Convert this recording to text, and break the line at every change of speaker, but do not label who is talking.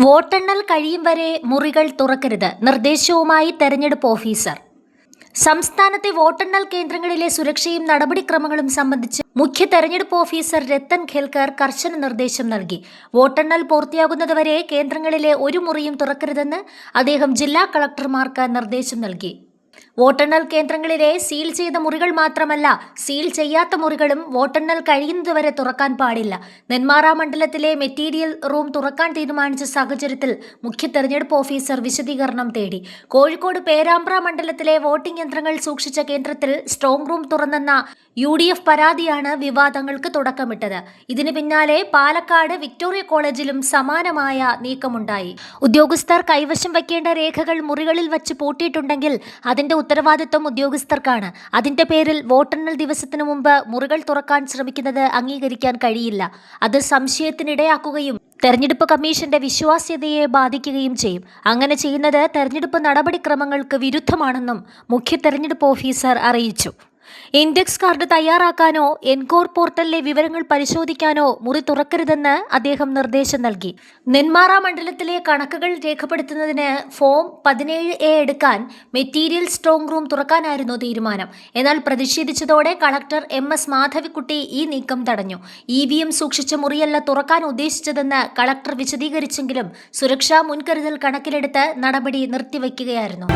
വോട്ടെണ്ണൽ കഴിയും വരെ മുറികൾ തുറക്കരുത് നിർദ്ദേശവുമായി തെരഞ്ഞെടുപ്പ് ഓഫീസർ. സംസ്ഥാനത്തെ വോട്ടെണ്ണൽ കേന്ദ്രങ്ങളിലെ സുരക്ഷയും നടപടിക്രമങ്ങളും സംബന്ധിച്ച് മുഖ്യ തെരഞ്ഞെടുപ്പ് ഓഫീസർ രത്തൻ ഖേൽക്കർ കർശന നിർദ്ദേശം നൽകി. വോട്ടെണ്ണൽ പൂർത്തിയാകുന്നതുവരെ കേന്ദ്രങ്ങളിലെ ഒരു മുറിയും തുറക്കരുതെന്ന് അദ്ദേഹം ജില്ലാ കളക്ടർമാർക്ക് നിർദ്ദേശം നൽകി. വോട്ടെണ്ണൽ കേന്ദ്രങ്ങളിലെ സീൽ ചെയ്ത മുറികൾ മാത്രമല്ല, സീൽ ചെയ്യാത്ത മുറികളും വോട്ടെണ്ണൽ കഴിയുന്നതുവരെ തുറക്കാൻ പാടില്ല. നെന്മാറ മണ്ഡലത്തിലെ മെറ്റീരിയൽ റൂം തുറക്കാൻ തീരുമാനിച്ച സാഹചര്യത്തിൽ മുഖ്യ തെരഞ്ഞെടുപ്പ് ഓഫീസർ വിശദീകരണം തേടി. കോഴിക്കോട് പേരാമ്പ്ര മണ്ഡലത്തിലെ വോട്ടിംഗ് യന്ത്രങ്ങൾ സൂക്ഷിച്ച കേന്ദ്രത്തിൽ സ്ട്രോങ് റൂം തുറന്നെന്ന UDF പരാതിയാണ് വിവാദങ്ങൾക്ക് തുടക്കമിട്ടത്. ഇതിന് പിന്നാലെ പാലക്കാട് വിക്ടോറിയ കോളേജിലും സമാനമായ നീക്കമുണ്ടായി. ഉദ്യോഗസ്ഥർ കൈവശം വയ്ക്കേണ്ട രേഖകൾ മുറികളിൽ വച്ച് പൂട്ടിയിട്ടുണ്ടെങ്കിൽ അതിന്റെ ഉത്തരവാദിത്വം ഉദ്യോഗസ്ഥർക്കാണ്. അതിന്റെ പേരിൽ വോട്ടെണ്ണൽ ദിവസത്തിനു മുമ്പ് മുറികൾ തുറക്കാൻ ശ്രമിക്കുന്നത് അംഗീകരിക്കാൻ കഴിയില്ല. അത് സംശയത്തിനിടയാക്കുകയും തെരഞ്ഞെടുപ്പ് കമ്മീഷന്റെ വിശ്വാസ്യതയെ ബാധിക്കുകയും ചെയ്യും. അങ്ങനെ ചെയ്യുന്നത് തെരഞ്ഞെടുപ്പ് നടപടിക്രമങ്ങൾക്ക് വിരുദ്ധമാണെന്നും മുഖ്യ തെരഞ്ഞെടുപ്പ് ഓഫീസർ അറിയിച്ചു. ഇൻഡെക്സ് കാർഡ് തയ്യാറാക്കാനോ എൻകോർ പോർട്ടലിലെ വിവരങ്ങൾ പരിശോധിക്കാനോ മുറി തുറക്കരുതെന്ന് അദ്ദേഹം നിർദ്ദേശം നൽകി. നെന്മാറ മണ്ഡലത്തിലെ കണക്കുകൾ രേഖപ്പെടുത്തുന്നതിന് ഫോം 17A എടുക്കാൻ മെറ്റീരിയൽ സ്ട്രോങ് റൂം തുറക്കാനായിരുന്നു തീരുമാനം. എന്നാൽ പ്രതിഷേധിച്ചതോടെ കളക്ടർ MS മാധവിക്കുട്ടി ഈ നീക്കം തടഞ്ഞു. EVM സൂക്ഷിച്ച മുറിയല്ല തുറക്കാൻ ഉദ്ദേശിച്ചതെന്ന് കളക്ടർ വിശദീകരിച്ചെങ്കിലും സുരക്ഷാ മുൻകരുതൽ കണക്കിലെടുത്ത് നടപടി നിർത്തിവയ്ക്കുകയായിരുന്നു.